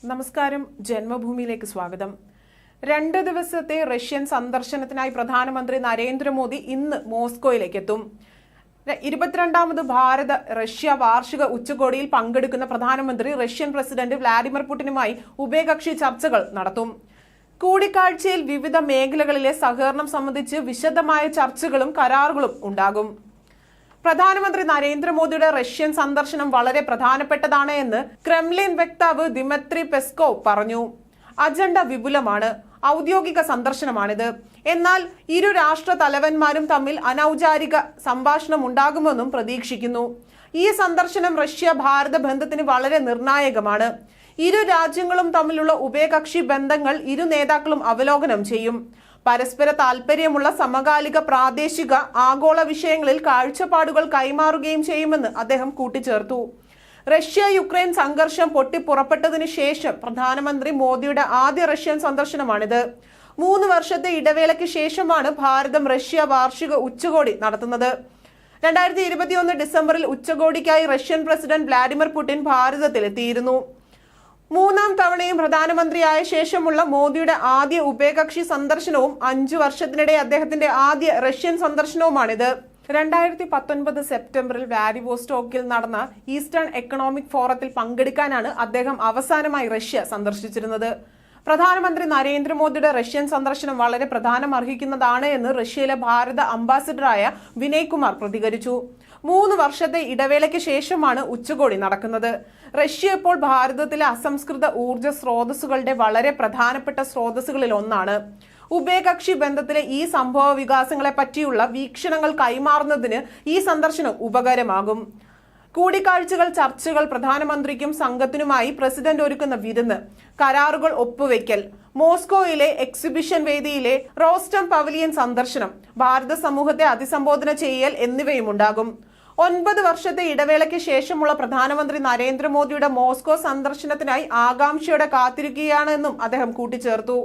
നമസ്കാരം, ജന്മഭൂമിയിലേക്ക് സ്വാഗതം. 2 ദിവസത്തെ റഷ്യൻ സന്ദർശനത്തിനായി പ്രധാനമന്ത്രി നരേന്ദ്രമോദി ഇന്ന് മോസ്കോയിലേക്ക് എത്തും. 22ാമത് ഭാരത റഷ്യ വാർഷിക ഉച്ചകോടിയിൽ പങ്കെടുക്കുന്ന പ്രധാനമന്ത്രി റഷ്യൻ പ്രസിഡന്റ് വ്ളാഡിമിർ പുടിനുമായി ഉഭയകക്ഷി ചർച്ചകൾ നടത്തും. കൂടിക്കാഴ്ചയിൽ വിവിധ മേഖലകളിലെ സഹകരണം സംബന്ധിച്ച് വിശദമായ ചർച്ചകളും കരാറുകളും ഉണ്ടാകും. പ്രധാനമന്ത്രി നരേന്ദ്രമോദിയുടെ റഷ്യൻ സന്ദർശനം വളരെ പ്രധാനപ്പെട്ടതാണ് എന്ന് ക്രെംലിൻ വക്താവ് ദിമിത്രി പെസ്കോവ് പറഞ്ഞു. അജണ്ട വിപുലമാണ്. ഔദ്യോഗിക സന്ദർശനമാണിത്. എന്നാൽ ഇരു രാഷ്ട്ര തലവന്മാരും തമ്മിൽ അനൗപചാരിക സംഭാഷണം ഉണ്ടാകുമെന്നും പ്രതീക്ഷിക്കുന്നു. ഈ സന്ദർശനം റഷ്യ ഭാരത ബന്ധത്തിന് വളരെ നിർണായകമാണ്. ഇരു രാജ്യങ്ങളും തമ്മിലുള്ള ഉഭയകക്ഷി ബന്ധങ്ങൾ ഇരു നേതാക്കളും അവലോകനം ചെയ്യും. പരസ്പര താൽപര്യമുള്ള സമകാലിക പ്രാദേശിക ആഗോള വിഷയങ്ങളിൽ കാഴ്ചപ്പാടുകൾ കൈമാറുകയും ചെയ്യുമെന്ന് അദ്ദേഹം കൂട്ടിച്ചേർത്തു. റഷ്യ യുക്രൈൻ സംഘർഷം പൊട്ടിപ്പുറപ്പെട്ടതിനു ശേഷം പ്രധാനമന്ത്രി മോദിയുടെ ആദ്യ റഷ്യൻ സന്ദർശനമാണിത്. 3 വർഷത്തെ ഇടവേളയ്ക്ക് ശേഷമാണ് ഭാരതം റഷ്യ വാർഷിക ഉച്ചകോടി നടത്തുന്നത്. 2021 ഡിസംബറിൽ ഉച്ചകോടിക്കായി റഷ്യൻ പ്രസിഡന്റ് വ്ളാഡിമിർ പുടിൻ ഭാരതത്തിലെത്തിയിരുന്നു. 3ാം തവണയും പ്രധാനമന്ത്രിയായ ശേഷമുള്ള മോദിയുടെ ആദ്യ ഉഭയകക്ഷി സന്ദർശനവും 5 വർഷത്തിനിടെ അദ്ദേഹത്തിന്റെ ആദ്യ റഷ്യൻ സന്ദർശനവുമാണിത്. 2019 സെപ്റ്റംബറിൽ വ്ളാഡിവോസ്റ്റോക്കിൽ നടന്ന ഈസ്റ്റേൺ എക്കണോമിക് ഫോറത്തിൽ പങ്കെടുക്കാനാണ് അദ്ദേഹം അവസാനമായി റഷ്യ സന്ദർശിച്ചിരുന്നത്. പ്രധാനമന്ത്രി നരേന്ദ്രമോദിയുടെ റഷ്യൻ സന്ദർശനം വളരെ പ്രാധാന്യമർഹിക്കുന്നതാണ് എന്ന് റഷ്യയിലെ ഭാരത അംബാസിഡറായ വിനയ് കുമാർ പ്രതികരിച്ചു. 3 വർഷത്തെ ഇടവേളയ്ക്ക് ശേഷമാണ് ഉച്ചകോടി നടക്കുന്നത്. റഷ്യ ഇപ്പോൾ ഭാരതത്തിലെ അസംസ്കൃത ഊർജ സ്രോതസ്സുകളുടെ വളരെ പ്രധാനപ്പെട്ട സ്രോതസ്സുകളിൽ ഒന്നാണ്. ഉഭയകക്ഷി ബന്ധത്തിലെ ഈ സംഭവ വികാസങ്ങളെ പറ്റിയുള്ള വീക്ഷണങ്ങൾ കൈമാറുന്നതിന് ഈ സന്ദർശനം ഉപകാരമാകും. കൂടിക്കാഴ്ചകൾ, ചർച്ചകൾ, പ്രധാനമന്ത്രിക്കും സംഘത്തിനുമായി പ്രസിഡന്റ് ഒരുക്കുന്ന വിരുന്ന്, കരാറുകൾ ഒപ്പുവെക്കൽ, മോസ്കോയിലെ എക്സിബിഷൻ വേദിയിലെ റോസ്റ്റം പവലിയൻ സന്ദർശനം, ഭാരത സമൂഹത്തെ അഭിസംബോധന ചെയ്യൽ എന്നിവയും ഉണ്ടാകും. 9 വർഷത്തെ ഇടവേളയ്ക്ക് ശേഷമുള്ള പ്രധാനമന്ത്രി നരേന്ദ്രമോദിയുടെ മോസ്കോ സന്ദർശനത്തിനായി ആകാംക്ഷയോടെ കാത്തിരിക്കുകയാണെന്നും അദ്ദേഹം കൂട്ടിച്ചേർത്തു.